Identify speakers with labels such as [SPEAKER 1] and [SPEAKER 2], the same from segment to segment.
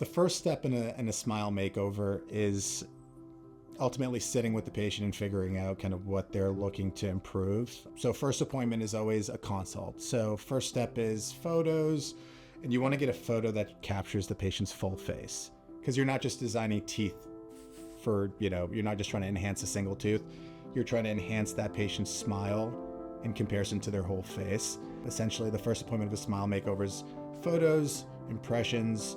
[SPEAKER 1] The first step in a smile makeover is ultimately sitting with the patient and figuring out kind of what they're looking to improve. So first appointment is always a consult. So first step is photos, and you want to get a photo that captures the patient's full face, because you're not just designing teeth for, you're not just trying to enhance a single tooth. You're trying to enhance that patient's smile in comparison to their whole face. Essentially, the first appointment of a smile makeover is photos, impressions,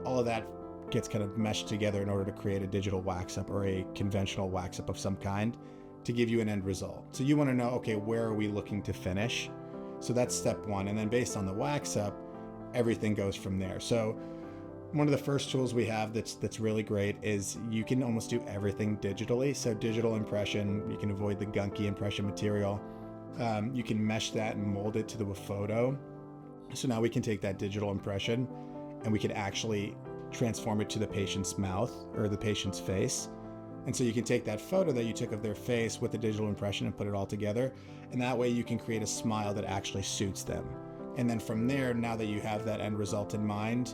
[SPEAKER 1] all of that gets kind of meshed together in order to create a digital wax up or a conventional wax up of some kind to give you an end result. So you want to know, okay, where are we looking to finish? So that's step one. And then based on the wax up, everything goes from there. So one of the first tools we have that's really great is you can almost do everything digitally. So digital impression, you can avoid the gunky impression material. You can mesh that and mold it to the photo. So now we can take that digital impression and we can actually transform it to the patient's mouth or the patient's face. And so you can take that photo that you took of their face with the digital impression and put it all together. And that way you can create a smile that actually suits them. And then from there, now that you have that end result in mind,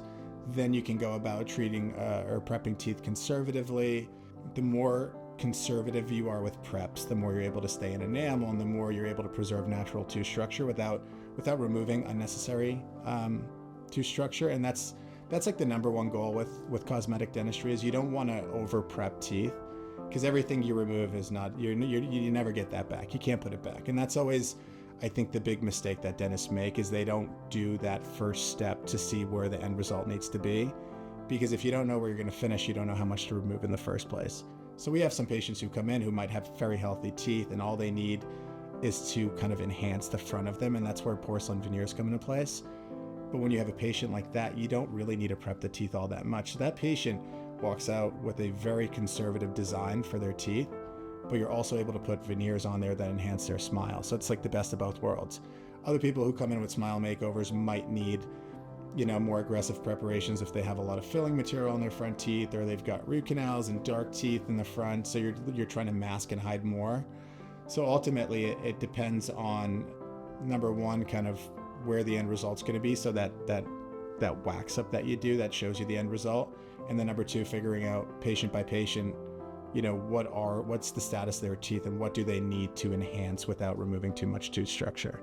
[SPEAKER 1] then you can go about treating or prepping teeth conservatively. The more conservative you are with preps, the more you're able to stay in enamel and the more you're able to preserve natural tooth structure without removing unnecessary tooth structure. And that's like the number one goal with cosmetic dentistry is you don't want to over prep teeth, because everything you remove is not, you never get that back. You can't put it back. And that's always, I think, the big mistake that dentists make is they don't do that first step to see where the end result needs to be. Because if you don't know where you're going to finish, you don't know how much to remove in the first place. So we have some patients who come in who might have very healthy teeth and all they need is to kind of enhance the front of them. And that's where porcelain veneers come into place. But when you have a patient like that, you don't really need to prep the teeth all that much. So that patient walks out with a very conservative design for their teeth, but you're also able to put veneers on there that enhance their smile. So it's like the best of both worlds. Other people who come in with smile makeovers might need, more aggressive preparations if they have a lot of filling material on their front teeth, or they've got root canals and dark teeth in the front. So you're trying to mask and hide more. So ultimately it depends on, number one, kind of where the end result's going to be. So that wax up that you do, that shows you the end result. And then number two, figuring out patient by patient, what's the status of their teeth and what do they need to enhance without removing too much tooth structure.